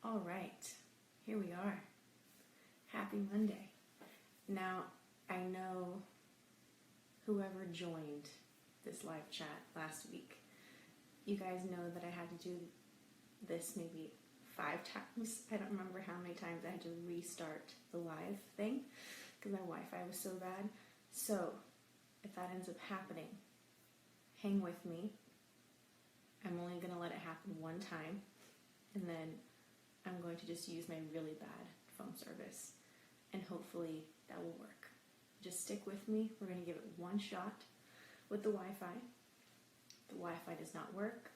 All right, here we are. Happy Monday. Now, I know whoever joined this live chat last week, you guys know that I had to do this maybe 5 times. I don't remember how many times I had to restart the live thing because my Wi-Fi was so bad. So, if that ends up happening, hang with me. I'm only going to let it happen one time, and then I'm going to just use my really bad phone service, and hopefully that will work. Just stick with me. We're going to give it one shot with the Wi-Fi. The Wi-Fi does not work.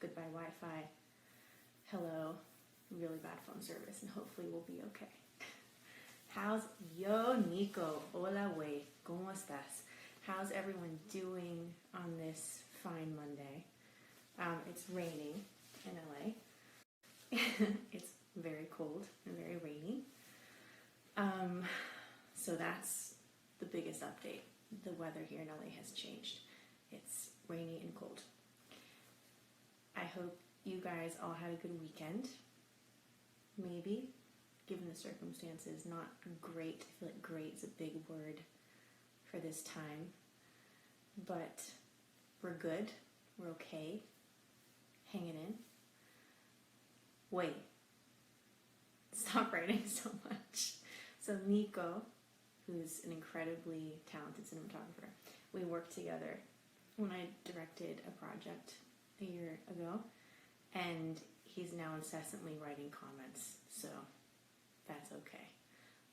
Goodbye Wi-Fi. Hello, really bad phone service, and hopefully we'll be okay. Yo, Nico? Hola, wey. ¿Cómo estás? How's everyone doing on this fine Monday? It's raining in LA. It's very cold and very rainy. So that's the biggest update. The weather here in LA has changed. It's rainy and cold. I hope you guys all had a good weekend. Maybe, given the circumstances, not great. I feel like great is a big word for this time. But we're good. We're okay. Hanging in. Wait. Stop writing so much. So Nico, who's an incredibly talented cinematographer, we worked together when I directed a project a year ago, and he's now incessantly writing comments, so that's okay.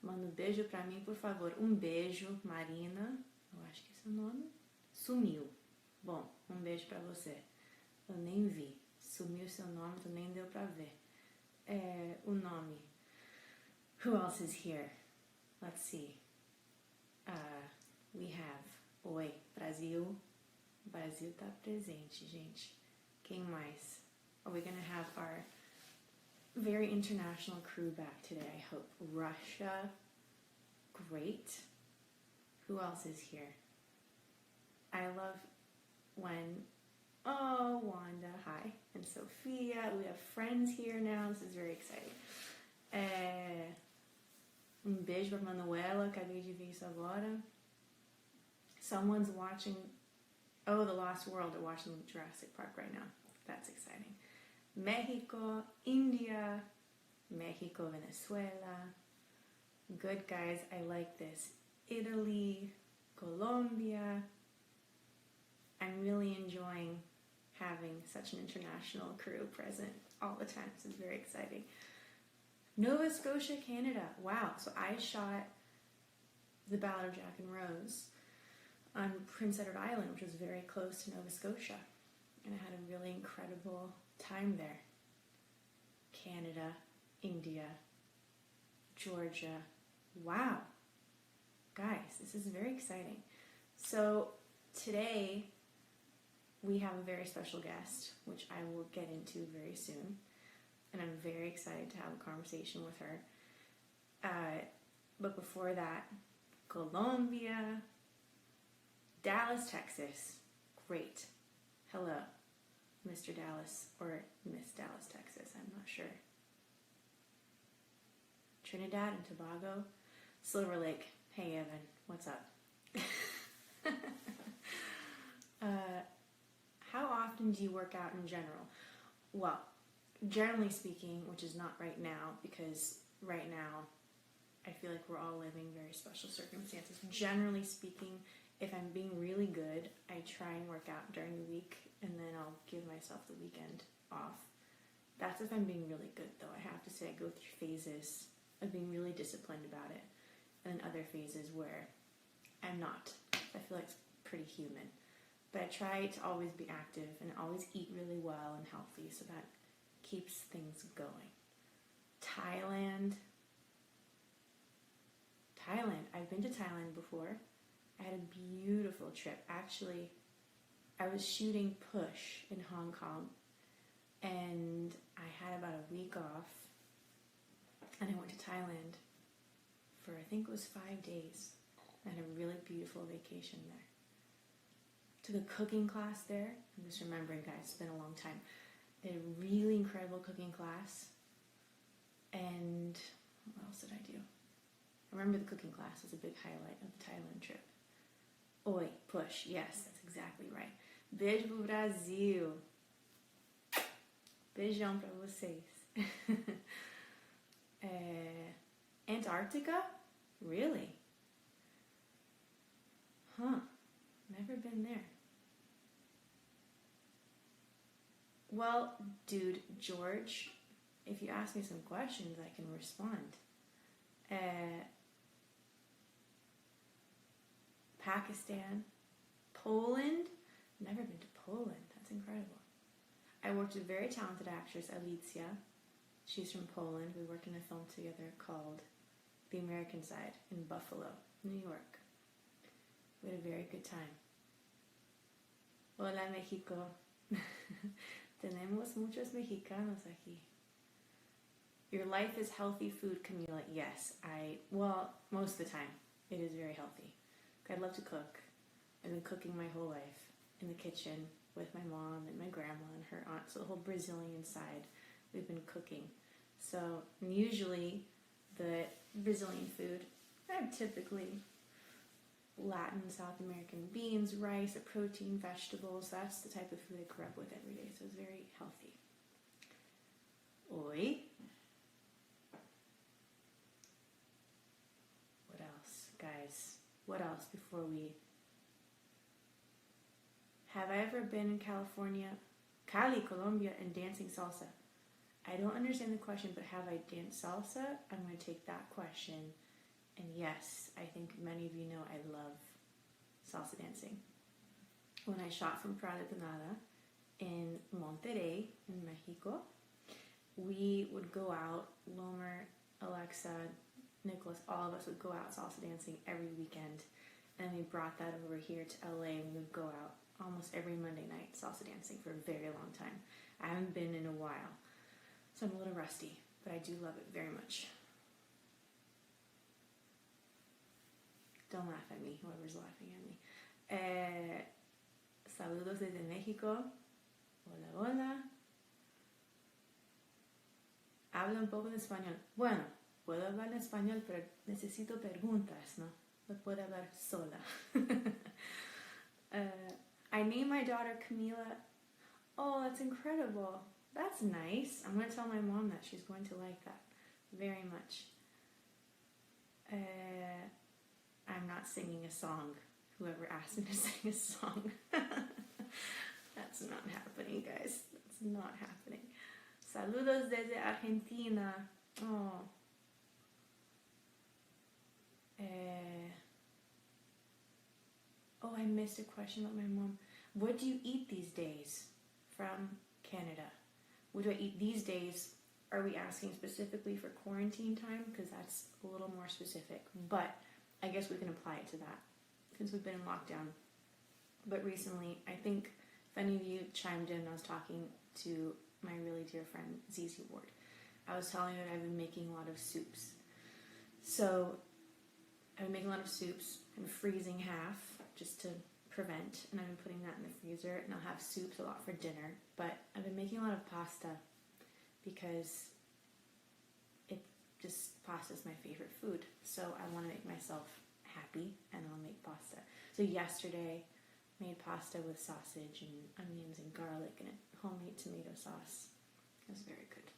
Manda beijo pra mim, por favor. Beijo, Marina. Eu acho que esse é o nome. Sumiu. Bom, beijo pra você. Eu nem vi. Sumiu seu nome, então nem deu pra ver. O nome. Who else is here? Let's see. We have... Oi, Brasil. Brasil tá presente, gente. Quem mais? Are we gonna have our very international crew back today, I hope? Russia. Great. Who else is here? I love when... Oh, Wanda, hi. And Sophia. We have friends here now. This is very exciting. Beijo pra Manuela. Acabei de ver isso agora. Someone's watching... Oh, The Lost World. They're watching Jurassic Park right now. That's exciting. Mexico, India, Mexico, Venezuela. Good, guys. I like this. Italy, Colombia. I'm really enjoying having such an international crew present all the time. This is very exciting. Nova Scotia, Canada. Wow. So I shot The Ballad of Jack and Rose on Prince Edward Island, which was very close to Nova Scotia. And I had a really incredible time there. Canada, India, Georgia. Wow. Guys, this is very exciting. So today we have a very special guest, which I will get into very soon. And I'm very excited to have a conversation with her. But before that, Colombia, Dallas, Texas. Great. Hello, Mr. Dallas, or Miss Dallas, Texas, I'm not sure. Trinidad and Tobago, Silver Lake. Hey, Evan, what's up? How often do you work out in general? Well, generally speaking, which is not right now, because right now I feel like we're all living very special circumstances. Generally speaking, if I'm being really good, I try and work out during the week, and then I'll give myself the weekend off. That's if I'm being really good, though. I have to say I go through phases of being really disciplined about it, and then other phases where I'm not. I feel like it's pretty human. But I try to always be active and always eat really well and healthy, so that keeps things going. Thailand. I've been to Thailand before. I had a beautiful trip. Actually, I was shooting Push in Hong Kong, and I had about a week off, and I went to Thailand for, I think it was 5 days. I had a really beautiful vacation there. Took a cooking class there. I'm just remembering, guys, it's been a long time. They had a really incredible cooking class. And what else did I do? I remember the cooking class was a big highlight of the Thailand trip. Oi, push. Yes, that's exactly right. Beijo pro Brasil. Beijão pra vocês. Antarctica? Really? Huh. Never been there. Well, dude, George, if you ask me some questions, I can respond. Pakistan, Poland. Never been to Poland. That's incredible. I worked with a very talented actress, Alicia. She's from Poland. We worked in a film together called The American Side in Buffalo, New York. We had a very good time. Hola, México. Tenemos muchos mexicanos aquí. Your life is healthy food, Camilla. Yes, most of the time, it is very healthy. I love to cook. I've been cooking my whole life in the kitchen with my mom and my grandma and her aunt. So the whole Brazilian side, we've been cooking. So usually the Brazilian food, I have typically Latin, South American beans, rice, a protein, vegetables. That's the type of food I grew up with every day. So it's very healthy. Oi. What else, guys? What else before we... Have I ever been in California, Cali, Colombia, and dancing salsa? I don't understand the question, but have I danced salsa? I'm going to take that question. And yes, I think many of you know I love salsa dancing. When I shot from Prada de Nada in Monterrey, in Mexico, we would go out, Lomer, Alexa, Nicholas, all of us would go out salsa dancing every weekend. And we brought that over here to LA and we would go out almost every Monday night salsa dancing for a very long time. I haven't been in a while, so I'm a little rusty, but I do love it very much. Don't laugh at me, whoever's laughing at me. Saludos desde México. Hola, hola. Habla un poco de español. Bueno, puedo hablar en español, pero necesito preguntas, ¿no? No puedo hablar sola. I named my daughter Camilla. Oh, that's incredible. That's nice. I'm going to tell my mom that. She's going to like that very much. I'm not singing a song. Whoever asked me to sing a song. That's not happening, guys. That's not happening. Saludos desde Argentina. Oh. I missed a question about my mom. What do you eat these days from Canada? What do I eat these days? Are we asking specifically for quarantine time? Because that's a little more specific. But I guess we can apply it to that since we've been in lockdown. But recently, I think if any of you chimed in, I was talking to my really dear friend, Zizi Ward. I was telling her that I've been making a lot of soups. So I've been making a lot of soups. I'm freezing half just to prevent, and I've been putting that in the freezer, and I'll have soups a lot for dinner. But I've been making a lot of pasta because pasta's my favorite food. So I want to make myself happy, and I'll make pasta. So yesterday, made pasta with sausage and onions and garlic and a homemade tomato sauce. It was very good.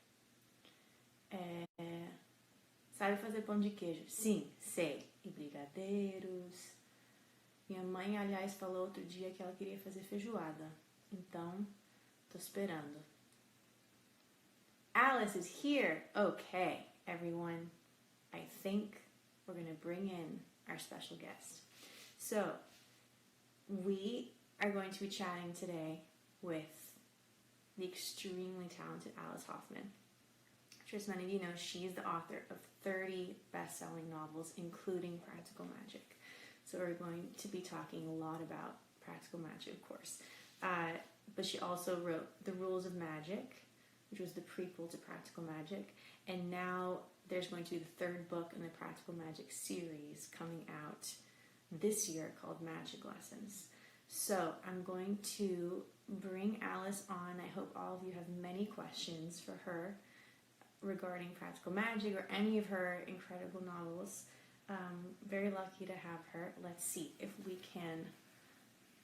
Sabe fazer pão de queijo? Sim, sei. E brigadeiros. Minha mãe, aliás, falou outro dia que ela queria fazer feijoada. Então, tô esperando. Alice is here. Okay, everyone. I think we're going to bring in our special guest. So, we are going to be chatting today with the extremely talented Alice Hoffman. I'm sure as many of you know, she's the author of 30 best-selling novels, including Practical Magic. So we're going to be talking a lot about Practical Magic, of course. But she also wrote The Rules of Magic, which was the prequel to Practical Magic. And now there's going to be the third book in the Practical Magic series coming out this year called Magic Lessons. So I'm going to bring Alice on. I hope all of you have many questions for her. regarding practical magic or any of her incredible novels. Very lucky to have her. Let's see if we can.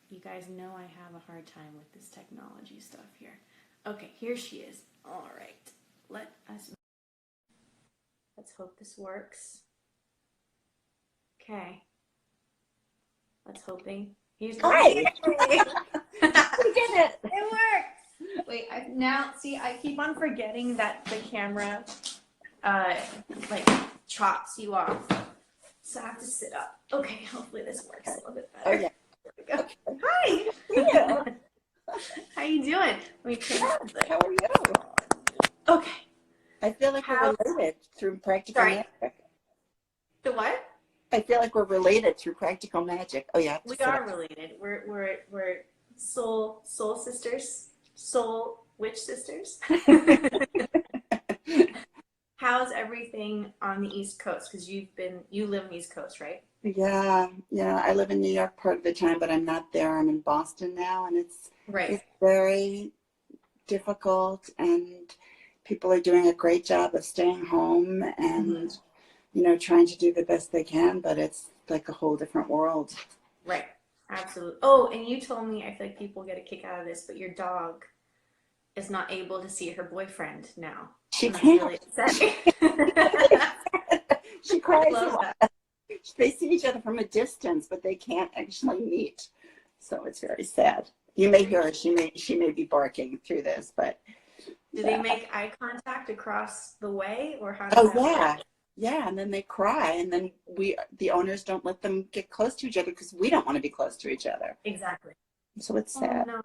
You guys know I have a hard time with this technology stuff here. Okay, here she is. All right. Let's hope this works. Okay. Let's hoping. Here's Hi. We did it. It works. Wait, I keep on forgetting that the camera like chops you off. So I have to sit up. Okay, hopefully this works a little bit better. Okay. There we go. Hi. Yeah. How you doing? Let me turn How are you? Okay. I feel like we're related through practical magic. The what? I feel like we're related through practical magic. Oh yeah. We are related. We're soul sisters, soul witch sisters. How's everything on the East Coast? Because you live on the East Coast, right? Yeah. I live in New York part of the time, but I'm not there. I'm in Boston now, and it's very difficult, and people are doing a great job of staying home and trying to do the best they can, but it's like a whole different world. Right. Absolutely. Oh, and you told me, I feel like people get a kick out of this, but your dog is not able to see her boyfriend now. She can't. Really upsetting. She cries a lot. They see each other from a distance, but they can't actually meet. So it's very sad. You may hear her. She may be barking through this, but do they make eye contact across the way, or how does that work? Yeah, and then they cry, and then the owners don't let them get close to each other because we don't want to be close to each other. Exactly. So it's sad. Oh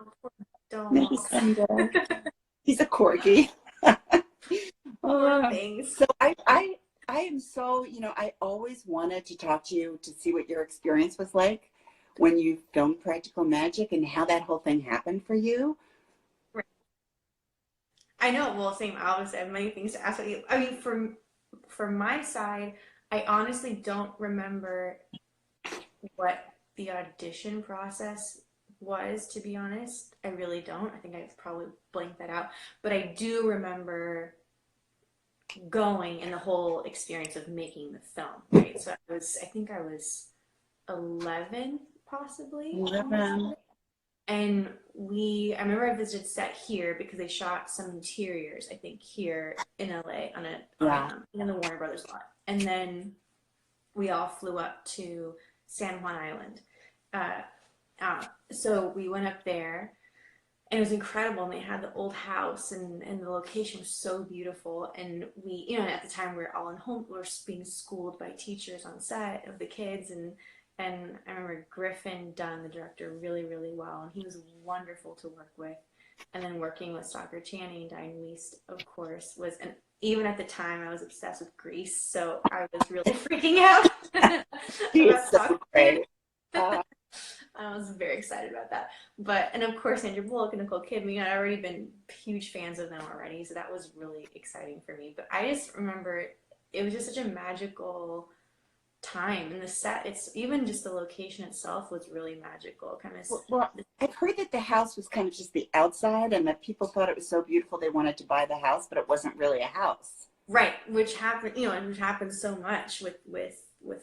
no, Maybe someday. He's a corgi. Things. So I am so, I always wanted to talk to you to see what your experience was like when you filmed Practical Magic and how that whole thing happened for you. Right. I know. Well, same. I always have many things to ask you. I mean, from my side, I honestly don't remember what the audition process was, to be honest. I really don't. I think I probably blanked that out. But I do remember going and the whole experience of making the film, right? So I think I was 11, possibly. 11. And I remember I visited set here because they shot some interiors, I think, here in LA in the Warner Brothers lot. And then we all flew up to San Juan Island. So we went up there, and it was incredible. And they had the old house, and the location was so beautiful. And we, at the time we were all we were being schooled by teachers on set of the kids, and I remember Griffin Dunn, the director, really, really well, and he was wonderful to work with. And then working with Stalker Channing, Diane Wiest, of course, and even at the time I was obsessed with Grease, so I was really freaking out. About so great. I was very excited about that. And of course, Sandra Bullock and Nicole Kidman, I'd already been huge fans of them already, so that was really exciting for me. But I just remember it was just such a magical time, and the set, it's even just the location itself was really magical. Well, I've heard that the house was kind of just the outside, and that people thought it was so beautiful they wanted to buy the house, but it wasn't really a house. Right, which happened, and which happens so much with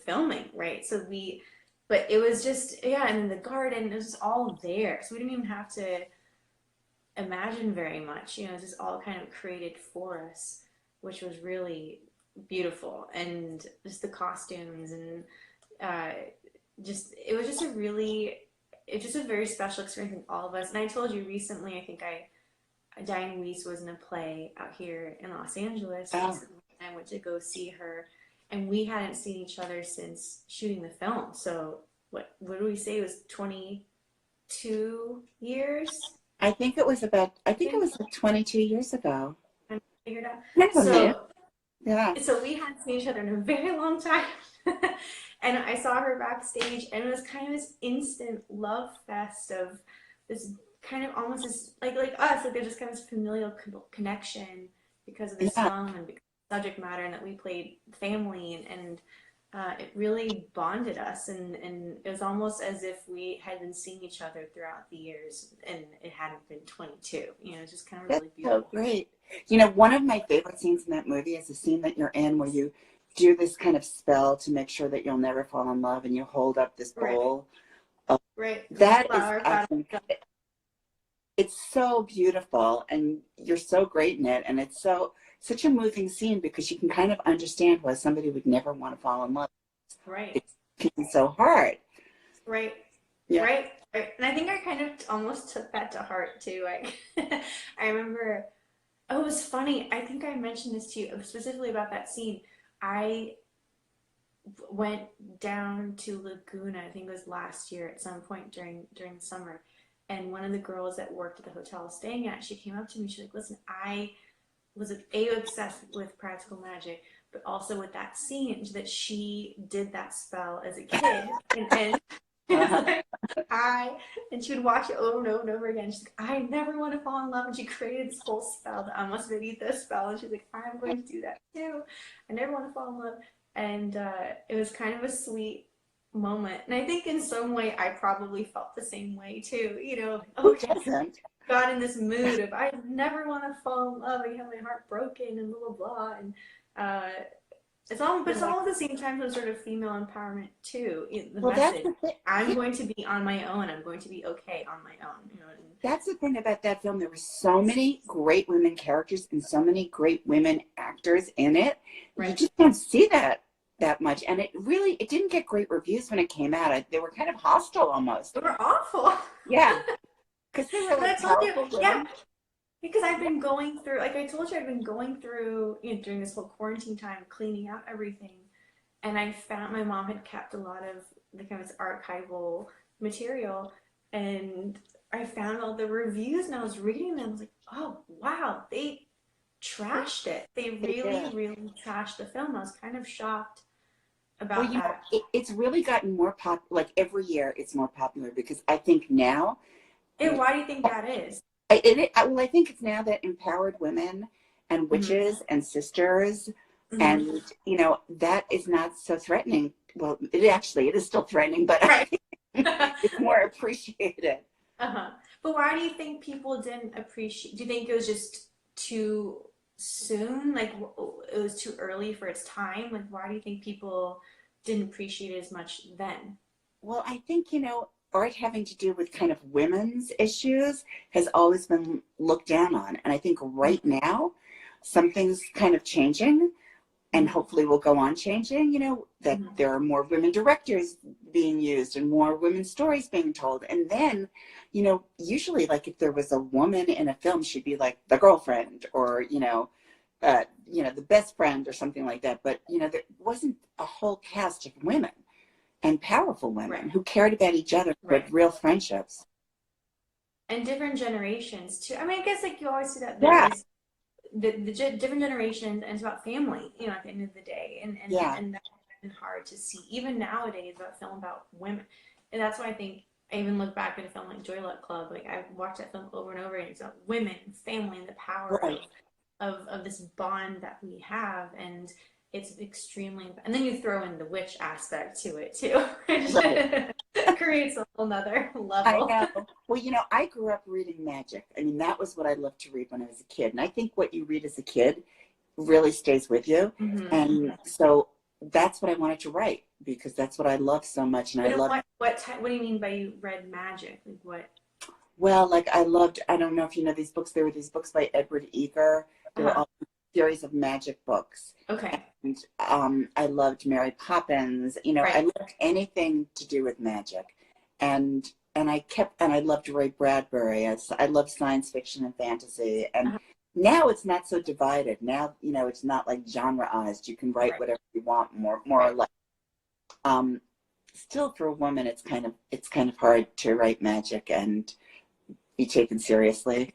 filming, right? But it was just, and in the garden, it was just all there. So we didn't even have to imagine very much. It was just all kind of created for us, which was really beautiful. And just the costumes, and it was just a very special experience with all of us. And I told you recently, I think Diane Wiest was in a play out here in Los Angeles. And I went to go see her. And we hadn't seen each other since shooting the film. So what do we say? It was 22 years? I think it was like 22 years ago. I figured out. Yeah. So we hadn't seen each other in a very long time. And I saw her backstage, and it was kind of this instant love fest of this kind of almost this, like us, like there's just kind of this familial connection because of this film and because subject matter, and that we played family, and it really bonded us, and it was almost as if we had been seeing each other throughout the years, and it hadn't been 22. It's just kind of really beautiful. So great. You know, one of my favorite scenes in that movie is the scene that you're in where you do this kind of spell to make sure that you'll never fall in love, and you hold up this bowl. Right. That is, I think, it's so beautiful, and you're so great in it, and it's such a moving scene because you can kind of understand why somebody would never want to fall in love. Right. It's so hard. Right. Yeah. Right. And I think I kind of almost took that to heart too. I remember, oh, it was funny. I think I mentioned this to you specifically about that scene. I went down to Laguna, I think it was last year at some point during the summer. And one of the girls that worked at the hotel I was staying at, she came up to me. She's like, listen, I was obsessed with practical magic, but also with that scene that she did that spell as a kid. and and she would watch it over and over and over again. She's like, I never want to fall in love. And she created this whole spell, the Amos Vidita spell. And she's like, I'm going to do that too. I never want to fall in love. And it was kind of a sweet moment. And I think in some way I probably felt the same way too. You know, who doesn't? Got in this mood of I never want to fall in love. I have my heart broken and blah blah blah. And it's all at the same time some sort of female empowerment too. The message, I'm going to be on my own. I'm going to be okay on my own. You know. That's the thing about that film. There were so many great women characters and so many great women actors in it. Right. You just don't see that much, and it didn't get great reviews when it came out. They were kind of hostile almost. They were awful. Yeah, because they were like powerful women. Yeah. Because I've been going through, like I told you, I've been going through, you know, during this whole quarantine time, cleaning out everything. And I found my mom had kept a lot of the kind of archival material. And I found all the reviews and I was reading them. I was like, oh, wow, they trashed it. They really trashed the film. I was kind of shocked about that. It's really gotten more popular. Like every year it's more popular because I think now. And why do you think that is? I think it's now that empowered women and witches and sisters, and you know, that is not so threatening. Well, it is still threatening, but it's more appreciated. But why do you think people didn't appreciate? Do you think it was just too soon? Like it was too early for its time? Like why do you think people didn't appreciate it as much then? Well, I think, you know, art having to do with kind of women's issues has always been looked down on. And I think right now, something's kind of changing and hopefully will go on changing, you know, that there are more women directors being used and more women's stories being told. And then, you know, usually like if there was a woman in a film, she'd be like the girlfriend or, you know, the best friend or something like that. But, you know, there wasn't a whole cast of women. And powerful women who cared about each other, had real friendships. And different generations too. I mean, I guess like you always see that. The different generations, and it's about family, you know, at the end of the day. And that's been hard to see. Even nowadays, about film about women. And that's why I think I even look back at a film like Joy Luck Club. Like I watched that film over and over again. It's about women, family, and the power of this bond that we have. And it's extremely, and then you throw in the witch aspect to it too. It creates a whole nother level. I know. Well, you know, I grew up reading magic. I mean, that was what I loved to read when I was a kid. And I think what you read as a kid really stays with you. And so that's what I wanted to write because that's what I love so much. And what do you mean by you read magic? Like what? Well, like I don't know if you know these books. There were these books by Edward Eger. They were all series of magic books. Okay. And I loved Mary Poppins. You know, I loved anything to do with magic, and I loved Ray Bradbury. I loved science fiction and fantasy. And now it's not so divided. Now, you know, it's not like genreized. You can write whatever you want, more or less. Still, for a woman, it's kind of hard to write magic and be taken seriously.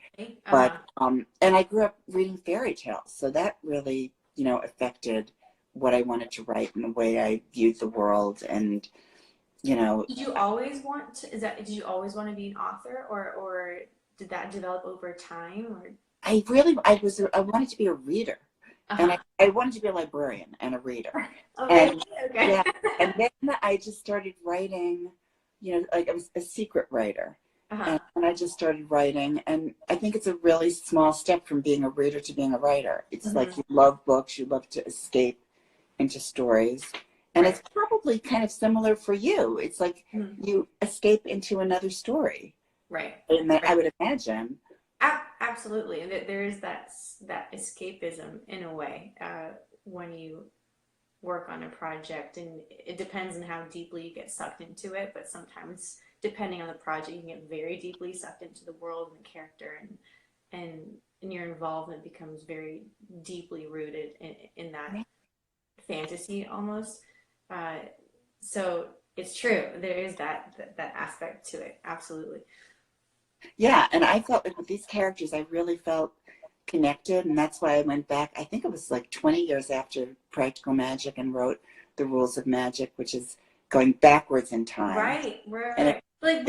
But and I grew up reading fairy tales, so that really, you know, affected what I wanted to write and the way I viewed the world. And you know, did you always want to be an author, or did that develop over time? Or I wanted to be a reader. And I wanted to be a librarian and a reader. And then I just started writing, you know, like I was a secret writer. and I just started writing. And I think it's a really small step from being a reader to being a writer. It's like you love books, you love to escape into stories. And it's probably kind of similar for you. It's like you escape into another story. Right. And I would imagine. Absolutely. And there is that escapism in a way when you work on a project, and it depends on how deeply you get sucked into it, but sometimes depending on the project you can get very deeply sucked into the world and the character, and your involvement becomes very deeply rooted in that fantasy almost. So it's true, there is that aspect to it, absolutely. Yeah, and I felt like with these characters I really felt connected, and that's why I went back. I think it was like 20 years after Practical Magic and wrote The Rules of Magic, which is going backwards in time. Right. And but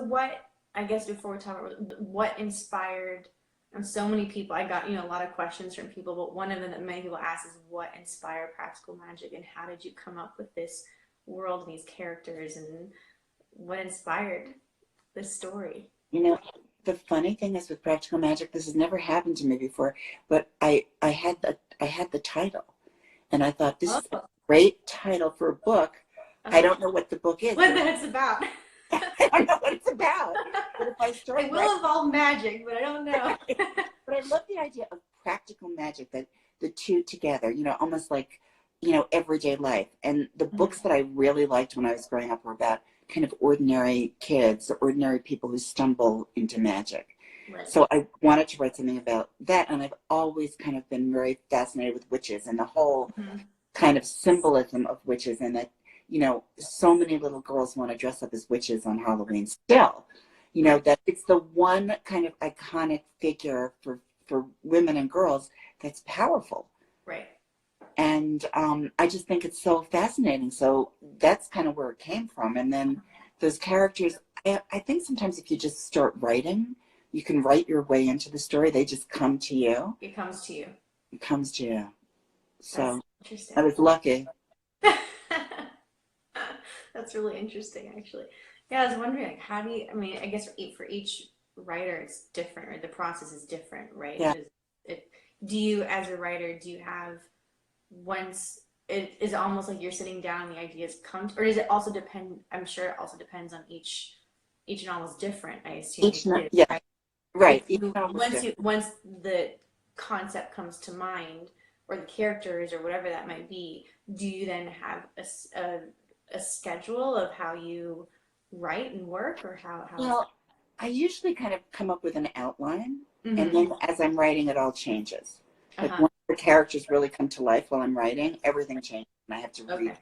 what, I guess before we talk about what inspired, and so many people, I got, a lot of questions from people, but one of them that many people ask is what inspired Practical Magic, and how did you come up with this world and these characters, and what inspired this story? The funny thing is with Practical Magic, this has never happened to me before, but I had the title, and I thought this is a great title for a book. I don't know what the book is. What that's about. I don't know what it's about. But if I start, it will involve magic, but I don't know. But I love the idea of practical magic, that the two together, almost like, everyday life. And the books that I really liked when I was growing up were about kind of ordinary kids, ordinary people who stumble into magic. Right. So I wanted to write something about that, and I've always kind of been very fascinated with witches and the whole kind of symbolism of witches, and that, so many little girls want to dress up as witches on Halloween still. That it's the one kind of iconic figure for women and girls that's powerful. Right. And I just think it's so fascinating. So that's kind of where it came from. And then those characters, I think sometimes if you just start writing, you can write your way into the story. They just come to you. It comes to you. It comes to you. So interesting. I was lucky. That's really interesting, actually. Yeah, I was wondering, like, how do you, I guess for each writer, it's different, or the process is different, right? Yeah. Do you, as a writer, do you have, once, is it almost like you're sitting down and the ideas come, or does it also depend, I'm sure it also depends on each novel is different, I assume. Yeah. Right. Once the concept comes to mind, or the characters, or whatever that might be, do you then have a schedule of how you write and work, or how? Well, I usually kind of come up with an outline, and then as I'm writing, it all changes. Like once the characters really come to life while I'm writing, everything changes, and I have to read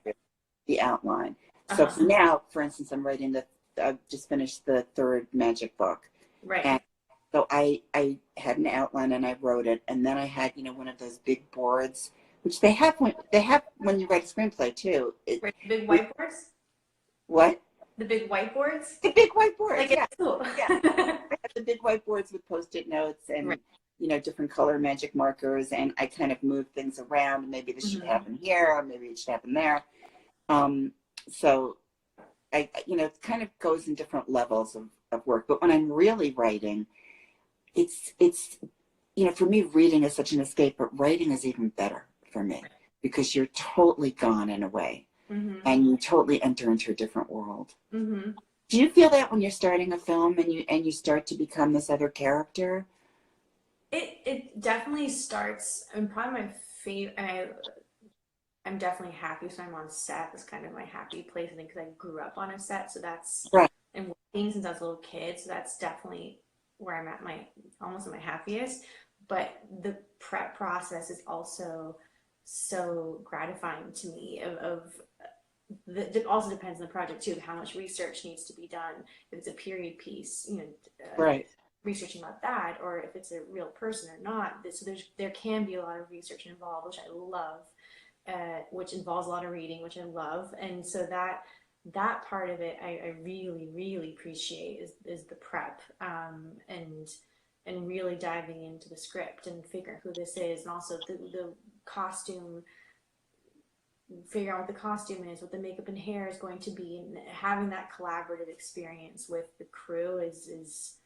the outline. So now, for instance, I'm writing I've just finished the third magic book. Right. And so I had an outline and I wrote it, and then I had, one of those big boards, which they have when you write a screenplay too. Big whiteboards? What? The big whiteboards? The big whiteboards, like, yeah. Cool. Yeah. I had the big whiteboards with Post-it notes and, different color magic markers, and I kind of moved things around. Maybe this should happen here, or maybe it should happen there. So I, it kind of goes in different levels of work. But when I'm really writing, it's for me, reading is such an escape, but writing is even better for me, because you're totally gone in a way, and you totally enter into a different world. Do you feel that when you're starting a film and you start to become this other character? It definitely starts, probably my favorite, I'm definitely happy when I'm on set. It's kind of my happy place, I think, because I grew up on a set, so that's and working since I was a little kid, so that's definitely where I'm at almost at my happiest. But the prep process is also so gratifying to me. It also depends on the project too, how much research needs to be done. If it's a period piece, researching about that, or if it's a real person or not. So there can be a lot of research involved, which I love, which involves a lot of reading, which I love. And so that part of it I really, really appreciate is the prep, and really diving into the script and figuring who this is, and also the costume figuring out what the costume is, what the makeup and hair is going to be, and having that collaborative experience with the crew is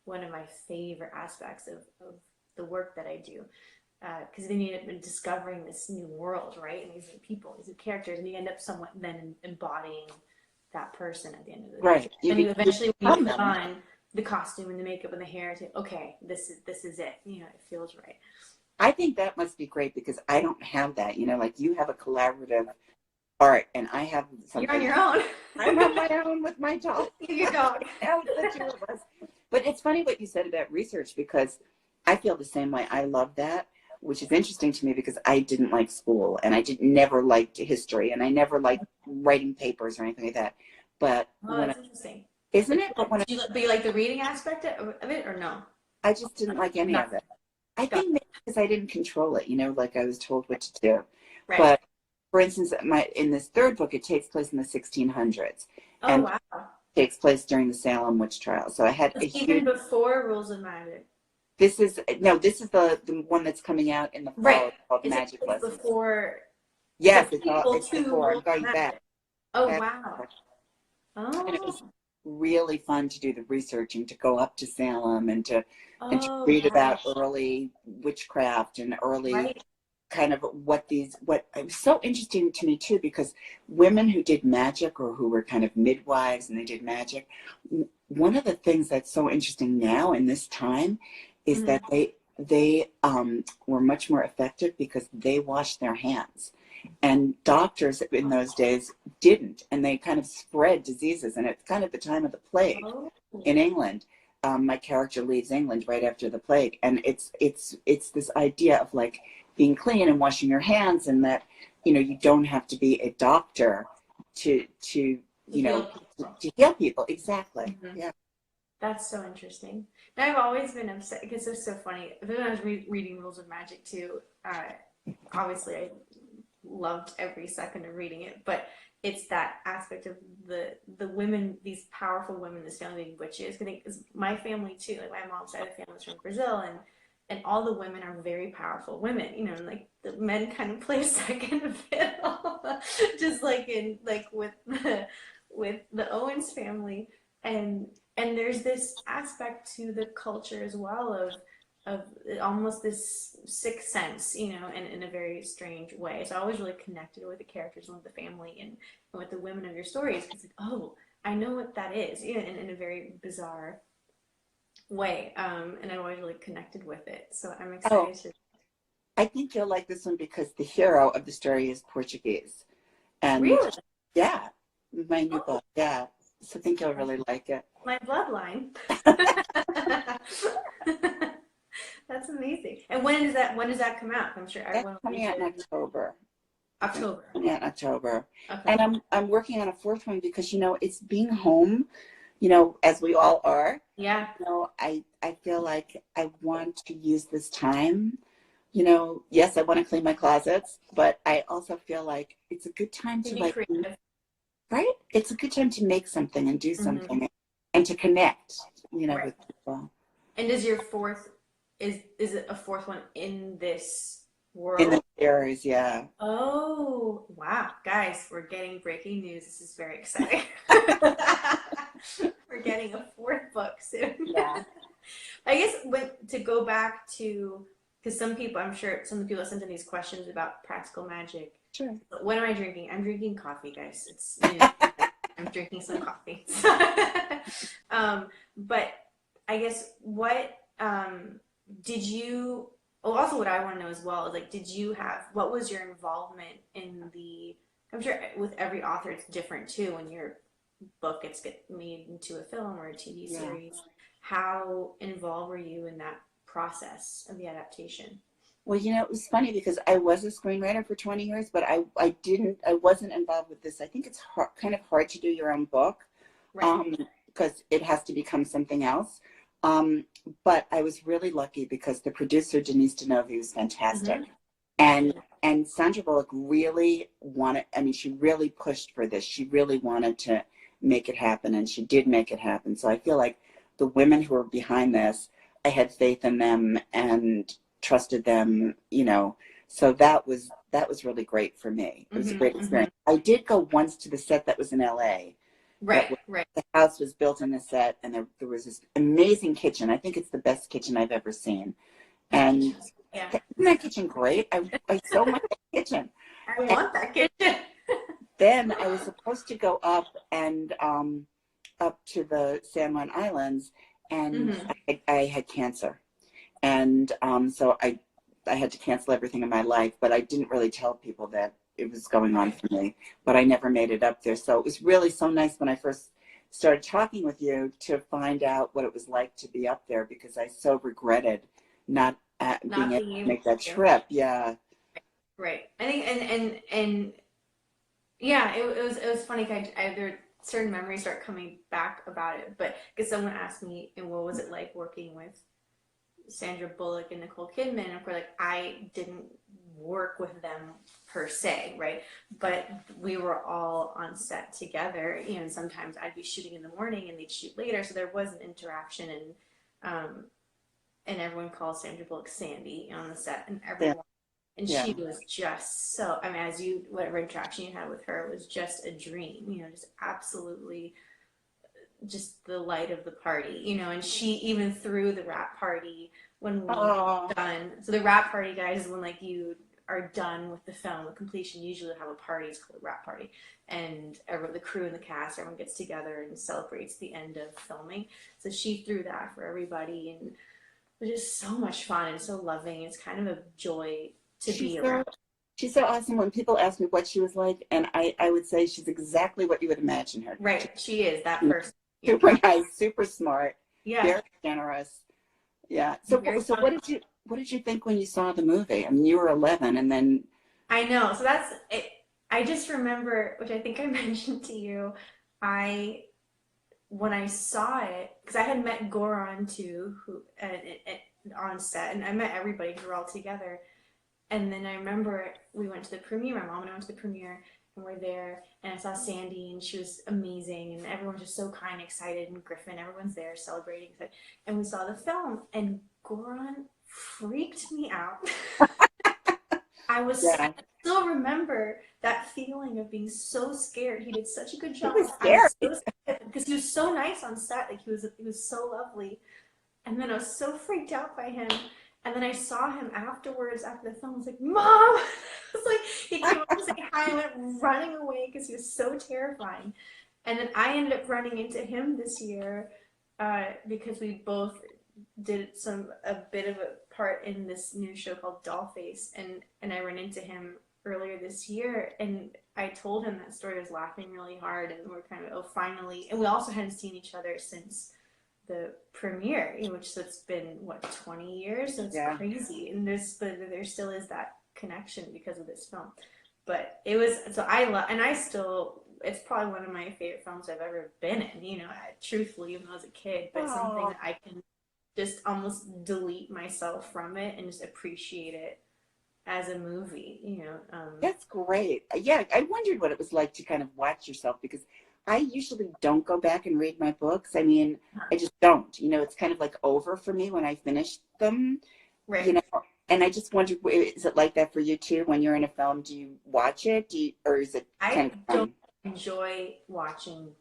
one of my favorite aspects of the work that I do. Because then you end up discovering this new world, right? And these new people, these new characters, and you end up somewhat then embodying that person at the end of the day. Right. And you eventually, when you put on the costume and the makeup and the hair, say, okay, this is it. You know, it feels right. I think that must be great because I don't have that. You know, like you have a collaborative art, and I have something. You're on your own. I'm on my own with my dog. Your dog. The two of us. But it's funny what you said about research because I feel the same way. I love that, which is interesting to me because I didn't like school and I never liked history and I never liked writing papers or anything like that. But that's interesting. Isn't it? But you like the reading aspect of it or no? I just didn't like any of it. I think maybe because I didn't control it, you know, like I was told what to do. Right. But for instance, in this third book, it takes place in the 1600s. Oh, and wow. It takes place during the Salem witch trials. So I had even before Rules of Magic. This is the one that's coming out in the fall called Magic Lessons. Before. Yes, it's before. I'm going back. Oh, wow. Oh. And it was really fun to do the research and to go up to Salem and to read about early witchcraft and early kind of what it was so interesting to me too, because women who did magic or who were kind of midwives and they did magic, one of the things that's so interesting now in this time is that they were much more effective because they washed their hands. And doctors in those days didn't, and they kind of spread diseases. And it's kind of the time of the plague in England. My character leaves England right after the plague, and it's this idea of like being clean and washing your hands, and that you don't have to be a doctor to heal people. Exactly. Mm-hmm. Yeah. That's so interesting. Now, I've always been upset because it's so funny. When I was reading Rules of Magic too, obviously I loved every second of reading it, but it's that aspect of the women, these powerful women, this family being witches. Because my family too, like my mom's side of the family is from Brazil, and all the women are very powerful women, and like the men kind of play second fiddle, just like with the Owens family, and there's this aspect to the culture as well of almost this sixth sense, in a very strange way. So I was really connected with the characters and with the family and with the women of your stories, because I know what that is, in a very bizarre way, and I always really connected with it. So I'm excited. I think you'll like this one because the hero of the story is Portuguese. And really? Yeah, my new book. Yeah, so I think you'll really like it. My bloodline. That's amazing. And when does that come out? I'm sure everyone will coming out in October. October. Yeah, in October. Okay. And I'm working on a fourth one because it's being home, as we all are. Yeah. I feel like I want to use this time. Yes, I want to clean my closets, but I also feel like it's a good time to like creative. Right? It's a good time to make something and do something and to connect, with people. And is your fourth is it a fourth one in this world? In the series, yeah. Oh, wow. Guys, we're getting breaking news. This is very exciting. We're getting a fourth book soon. Yeah. I guess to go back to, because I'm sure some people sent in these questions about practical magic. Sure. What am I drinking? I'm drinking coffee, guys. I'm drinking some coffee. But I guess what did you? Oh, also what I want to know as well is what was your involvement in I'm sure with every author it's different too. When your book gets made into a film or a TV series, how involved were you in that process of the adaptation? Well, it was funny because I was a screenwriter for 20 years, but I wasn't involved with this. I think it's kind of hard to do your own book, because it has to become something else. But I was really lucky because the producer, Denise Denovi, was fantastic. Mm-hmm. And Sandra Bullock really she really pushed for this. She really wanted to make it happen, and she did make it happen. So I feel like the women who were behind this, I had faith in them and trusted them, So that was really great for me. It was a great experience. I did go once to the set that was in LA. Right. The house was built in the set, and there was this amazing kitchen. I think it's the best kitchen I've ever seen. And isn't that kitchen great? I so want that kitchen. I want that kitchen. Then I was supposed to go up and up to the San Juan Islands, and I had cancer, and so I had to cancel everything in my life. But I didn't really tell people that it was going on for me. But I never made it up there. So it was really so nice when I first started talking with you to find out what it was like to be up there, because I so regretted not being able to make that trip. Yeah. Right. I think and yeah, it was funny. There certain memories start coming back about it, but because someone asked me, and what was it like working with Sandra Bullock and Nicole Kidman? And of course, like, I didn't work with them per se, right? But we were all on set together. You know, and sometimes I'd be shooting in the morning and they'd shoot later, so there was an interaction, and everyone calls Sandra Bullock Sandy on the set, and everyone. Yeah. And she was just so, I mean, whatever interaction you had with her was just a dream, you know, just absolutely just the light of the party, you know. And she even threw the wrap party when we were done. So the wrap party, guys, is when like you are done with the film, the completion, usually have a party. It's called a wrap party. And the crew and the cast, everyone gets together and celebrates the end of filming. So she threw that for everybody, and it was just so much fun and so loving. It's kind of a joy to be around. She's so awesome. When people ask me what she was like, and I would say she's exactly what you would imagine her. Right. She is that person. Super nice, super smart, yeah, very generous. Yeah. So what did you think when you saw the movie? I mean, you were 11, and then I know. So that's it. I just remember, which I think I mentioned to you, when I saw it, because I had met Goran too, who on set, and I met everybody who were all together. And then I remember we went to the premiere. My mom and I went to the premiere, and we're there, and I saw Sandy, and she was amazing, and everyone was just so kind and excited, and Griffin, everyone's there celebrating. And we saw the film, and Goran freaked me out. I still remember that feeling of being so scared. He did such a good job. He was scared. Because he was so nice on set. Like he was so lovely. And then I was so freaked out by him. And then I saw him afterwards, after the film. I was like, Mom! I was like, he came up to say hi. I went running away because he was so terrifying. And then I ended up running into him this year because we both did a bit of a part in this new show called Dollface. And I ran into him earlier this year. And I told him that story. I was laughing really hard. And we're kind of, oh, finally. And we also hadn't seen each other since the premiere, which it's been 20 years, so it's crazy, and there still is that connection because of this film. But it was, so I love, and I still, it's probably one of my favorite films I've ever been in, you know, truthfully, even though I was a kid, but something that I can just almost delete myself from it and just appreciate it as a movie, you know. That's great. Yeah, I wondered what it was like to kind of watch yourself, because I usually don't go back and read my books. I mean, I just don't. You know, it's kind of like over for me when I finish them. Right. You know, and I just wondered, is it like that for you too? When you're in a film, do you watch it? Or is it kind of fun? I don't enjoy watching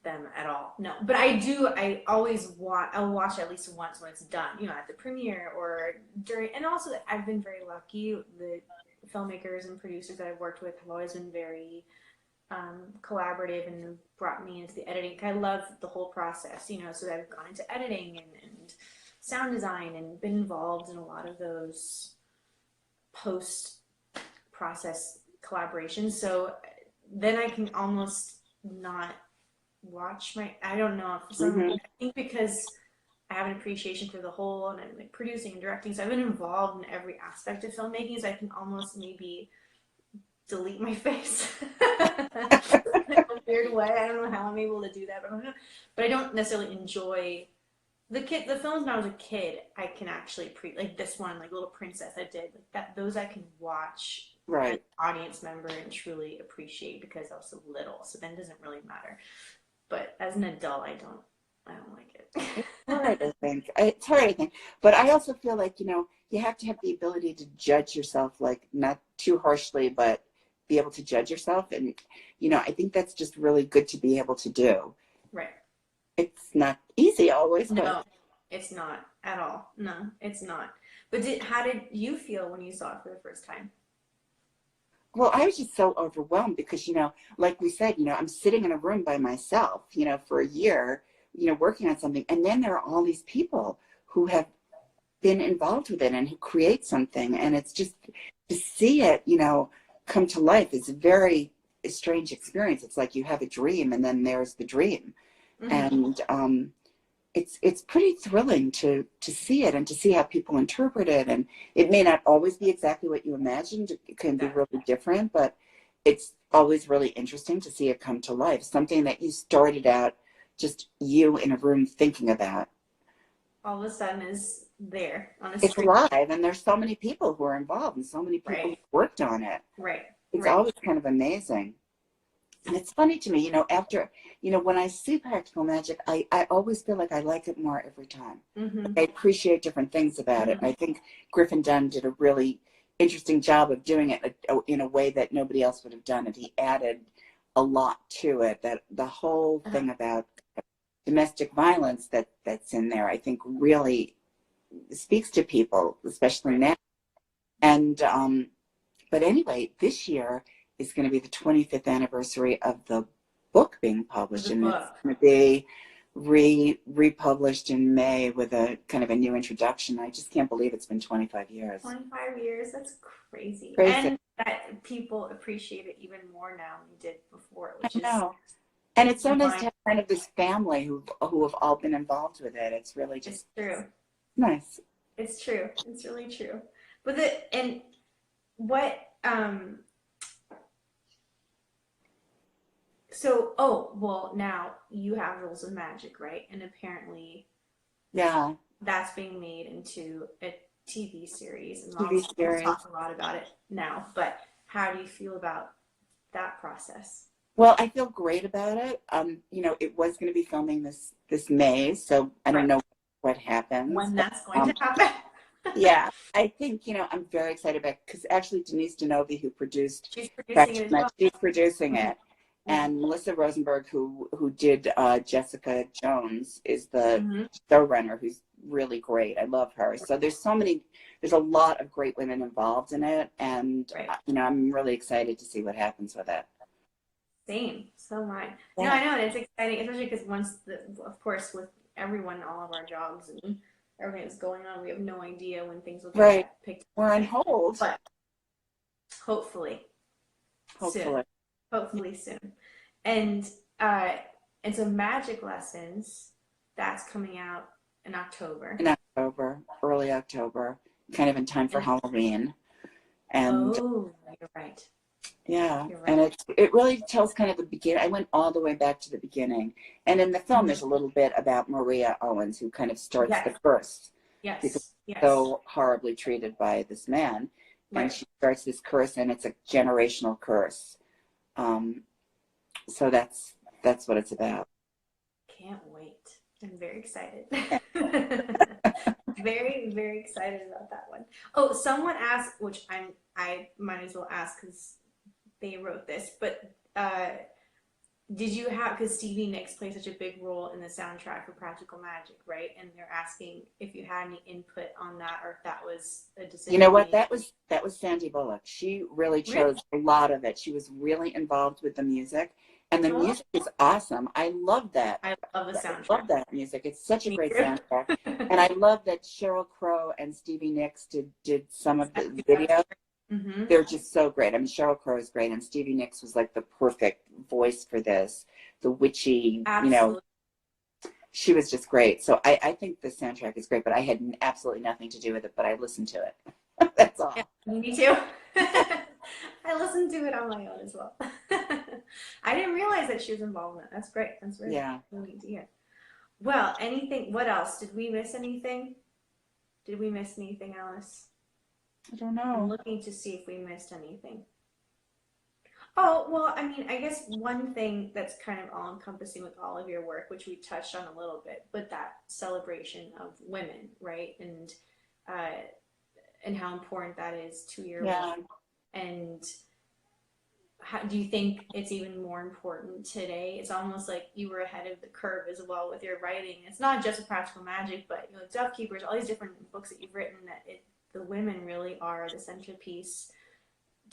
them at all. No, but I do. I always watch. I'll watch at least once when it's done. You know, at the premiere or during. And also, I've been very lucky. The filmmakers and producers that I've worked with have always been very collaborative and brought me into the editing. I love the whole process, you know, so that I've gone into editing and sound design and been involved in a lot of those post-process collaborations. So then I can almost not watch I don't know, I think because I have an appreciation for the whole, and I'm like producing and directing, so I've been involved in every aspect of filmmaking, so I can almost maybe delete my face in a weird way. I don't know how I'm able to do that, but I don't necessarily enjoy the films. When I was a kid, I can actually like this one, like Little Princess, I did like that. Those I can watch as an audience member and truly appreciate because I was so little. So then it doesn't really matter. But as an adult, I don't I don't like it. It's hard, I think. It's hard, I think. But I also feel like, you have to have the ability to judge yourself, like not too harshly, but be able to judge yourself. And, I think that's just really good to be able to do. Right. It's not easy always, No, but it's not at all. No, it's not. But how did you feel when you saw it for the first time? well, I was just so overwhelmed because, like we said, I'm sitting in a room by myself, for a year, working on something. And then there are all these people who have been involved with it and who create something. And it's just to see it, come to life is a very strange experience. It's like you have a dream and then there's the dream. Mm-hmm. And it's pretty thrilling to see it and to see how people interpret it. And it may not always be exactly what you imagined. It can be really different, but it's always really interesting to see it come to life. Something that you started out just you in a room thinking about. All of a sudden is there on a It's screen. live, and there's so many people who are involved and so many people who worked on it. Right. It's always kind of amazing. And it's funny to me, after, when I see practical magic, I always feel like I like it more every time. Mm-hmm. I appreciate different things about it. And I think Griffin Dunn did a really interesting job of doing it in a way that nobody else would have done it. He added a lot to it. That the whole thing about domestic violence that's in there, I think really speaks to people, especially now. And, but anyway, this year is going to be the 25th anniversary of the book being published. And it's going to be republished in May with a kind of a new introduction. I just can't believe it's been 25 years. 25 years, that's crazy. Crazy. And that people appreciate it even more now than you did before, which I know. And it's so nice to have kind of this family who have all been involved with it. It's really just true. Nice. It's true. It's really true. But now you have Rules of Magic, right? And apparently that's being made into a TV series. And we'll talk a lot about it now. But how do you feel about that process? Well, I feel great about it. It was going to be filming this May, so I don't know what happens. When that's going to happen. Yeah, I think, I'm very excited about it because actually Denise Denovi, who produced she's producing it. She's producing it. And Melissa Rosenberg, who did Jessica Jones, is the showrunner, who's really great. I love her. So there's a lot of great women involved in it. And, I'm really excited to see what happens with it. Same. So am I. Yeah. No, I know. And it's exciting, especially because of course, with everyone, all of our jobs and everything that's going on, we have no idea when things will get picked up. We're on hold. But hopefully soon. And so Magic Lessons, that's coming out in October. Early October, kind of in time for Halloween. And you're right. Yeah, and it really tells kind of the beginning. I went all the way back to the beginning. And in the film, there's a little bit about Maria Owens, who kind of starts the curse. Yes. Because she's so horribly treated by this man. And she starts this curse, and it's a generational curse. So that's what it's about. Can't wait. I'm very excited. Very, very excited about that one. Oh, someone asked, which I might as well ask because they wrote this, but did you have, because Stevie Nicks plays such a big role in the soundtrack for Practical Magic, right? And they're asking if you had any input on that or if that was a decision. You know what? That was Sandy Bullock. She really chose a lot of it. She was really involved with the music. And the music is awesome. I love that. I love the soundtrack. I love that music. It's such a great soundtrack. And I love that Sheryl Crow and Stevie Nicks did some of the videos. Mm-hmm. They're just so great. I mean, Sheryl Crow is great, and Stevie Nicks was like the perfect voice for this. The witchy, she was just great. So I think the soundtrack is great, but I had absolutely nothing to do with it, but I listened to it. That's all. Yeah, me too. I listened to it on my own as well. I didn't realize that she was involved in it. That's great. That's really neat to hear. Well, what else? Did we miss anything? Alice? I don't know. I'm looking to see if we missed anything. Oh, well, I mean, I guess one thing that's kind of all encompassing with all of your work, which we touched on a little bit, but that celebration of women, right? Uh, and how important that is to your Yeah. work. And how, do you think it's even more important today? It's almost like you were ahead of the curve as well with your writing. It's not just a practical magic, but you know, Dove Keepers, all these different books that you've written that the women really are the centerpiece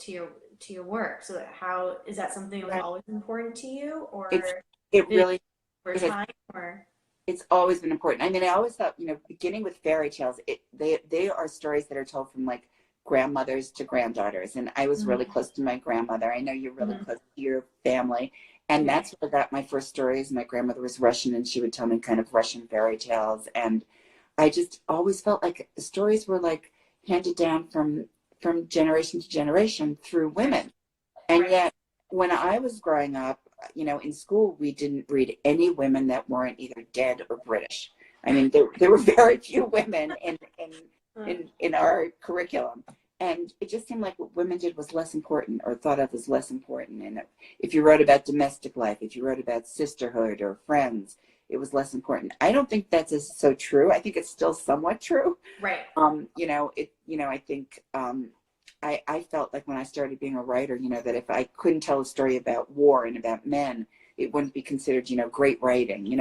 to your work. So how is that something that was Right. always important to you, It's or it did it really over it has time, or it's always been important. I mean, I always thought, beginning with fairy tales, they are stories that are told from like grandmothers to granddaughters. And I was really mm-hmm. close to my grandmother. I know you're really Mm-hmm. close to your family. And Yeah. that's where I got my first stories. My grandmother was Russian and she would tell me kind of Russian fairy tales. And I just always felt like the stories were like handed down from generation to generation through Right. women. And Right. yet, when I was growing up, in school, we didn't read any women that weren't either dead or British. I mean, there were very few women in our curriculum. And it just seemed like what women did was less important or thought of as less important. And if you wrote about domestic life, if you wrote about sisterhood or friends, it was less important. I don't think that's so true. I think it's still somewhat true. Right. I think I felt like when I started being a writer, that if I couldn't tell a story about war and about men, it wouldn't be considered, great writing.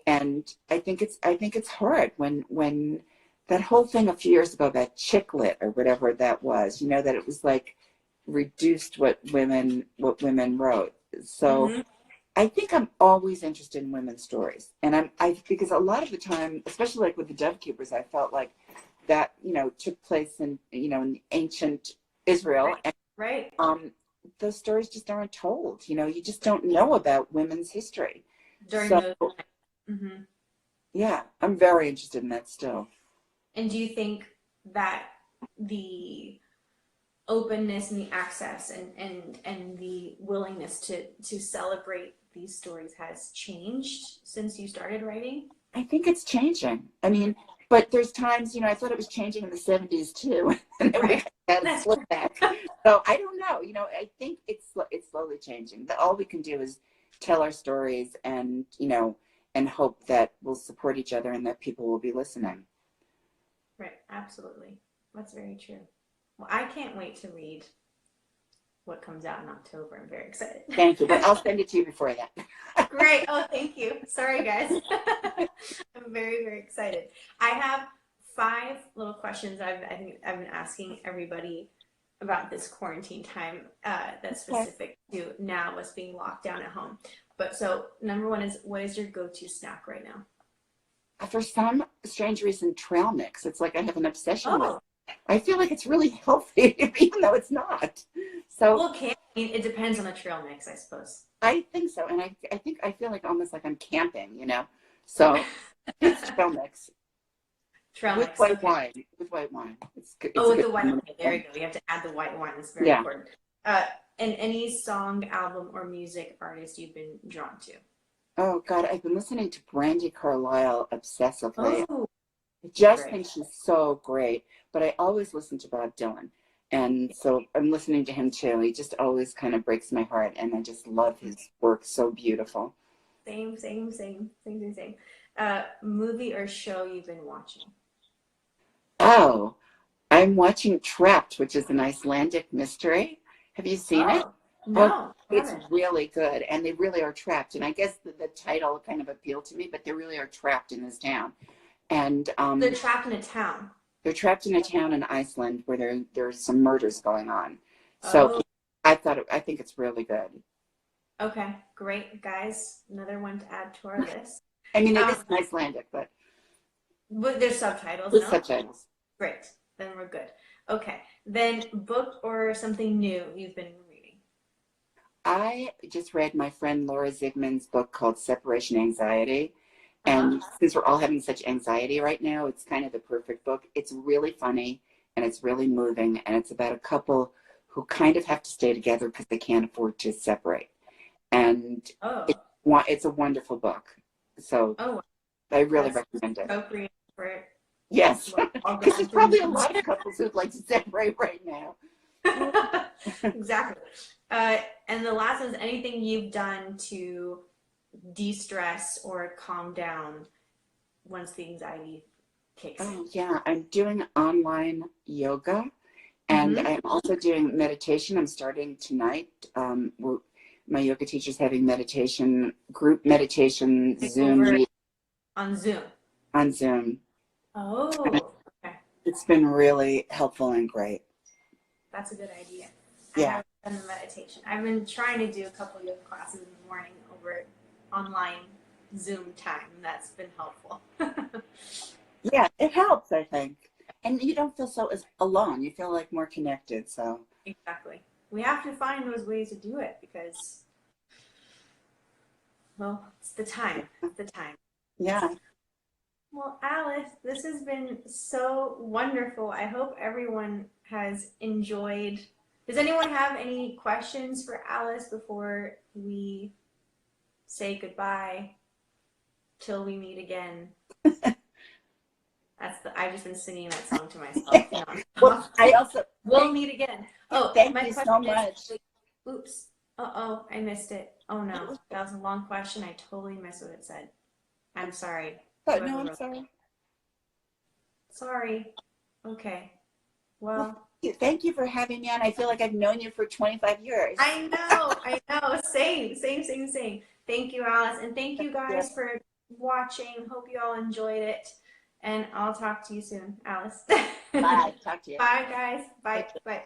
And I think it's hard when that whole thing a few years ago about chick lit or whatever that was, that it was like reduced what women wrote. So Mm-hmm. I think I'm always interested in women's stories. And because a lot of the time, especially like with the Dove Keepers, I felt like that, took place in ancient Israel. Right. And Right. those stories just aren't told. You just don't know about women's history. During So those. Mm-hmm. yeah, I'm very interested in that still. And do you think that the openness and the access and the willingness to celebrate these stories has changed since you started writing? I think it's changing. I mean, but there's times, I thought it was changing in the 70s too, and then we Right. had a That's slip back. So I don't know. I think it's slowly changing. All we can do is tell our stories and hope that we'll support each other and that people will be listening. right. Absolutely. That's very true. Well, I can't wait to read what comes out in October. I'm very excited. Thank you, but I'll send it to you before that. Great. Oh, thank you. Sorry, guys. I'm very, very excited. I have 5 little questions I think I've been asking everybody about this quarantine time that's Okay. specific to now us being locked down at home. But so number one is, what is your go-to snack right now? For some strange reason, trail mix. It's like I have an obsession with. Oh, I feel like it's really healthy, even though it's not. So well, I mean, it depends on the trail mix, I suppose. I think so, and I feel like almost like I'm camping. So it's trail mix Trail with mix, white okay. wine. With white wine, Oh, it's a with good the white wine. There you combination. go. You have to add the white wine. It's very Yeah. important. And any song, album, or music artist you've been drawn to? Oh God, I've been listening to Brandy Carlisle obsessively. Oh, I just great. think she's so great, but I always listen to Bob Dylan. And so I'm listening to him too. He just always kind of breaks my heart, and I just love his work. So beautiful. Same, same, same, same, same, same. Movie or show you've been watching? Oh, I'm watching Trapped, which is an Icelandic mystery. Have you seen it? Oh, Oh, no, I it's haven't. really good. And they really are trapped. And I guess the title kind of appealed to me, but they really are trapped in this town. And They're trapped in a town. they're trapped in a town in Iceland where there's some murders going on. So Oh, I think it's really good. okay, great, guys. Another one to add to our list. I mean, it Um, is Icelandic, but there's subtitles, with no? subtitles. Great, then we're good. Okay, then book or something new you've been reading. I just read my friend Laura Zigman's book called Separation Anxiety. Uh-huh. And since we're all having such anxiety right now, it's kind of the perfect book. It's really funny and it's really moving. And it's about a couple who kind of have to stay together because they can't afford to separate. And Oh, it's a wonderful book. So oh, I really that's recommend it. appropriate for Yes, what we're all because there's going through. probably a lot of couples who'd like to separate right now. Exactly. And the last one is anything you've done to de-stress or calm down once the anxiety kicks in. Oh, yeah. I'm doing online yoga, and I'm also doing meditation. I'm starting tonight. My yoga teacher's having meditation, group meditation, Zoom meet on Zoom. on Zoom. Oh, okay. It's been really helpful and great. That's a good idea. Yeah. I haven't done the meditation. I've been trying to do a couple yoga classes in the morning over online Zoom time, and that's been helpful. Yeah, it helps, I think. And you don't feel so as alone. You feel like more connected, so. Exactly. We have to find those ways to do it because, well, it's the time. It's the time. Yeah. Well, Alice, this has been so wonderful. I hope everyone has enjoyed. Does anyone have any questions for Alice before we say goodbye till we meet again? I've just been singing that song to myself. Well, I also we'll meet again. Oh, thank my you question so much. Oops. Uh-oh, I missed it. Oh no, that was a long question. I totally missed what it said. I'm sorry. But no, I'm sorry. Sorry. Okay. Well, thank you for having me on. I feel like I've known you for 25 years. I know. Same. Thank you, Alice. And thank you guys for watching. Hope you all enjoyed it. And I'll talk to you soon, Alice. Bye. Talk to you. Bye, guys. Bye.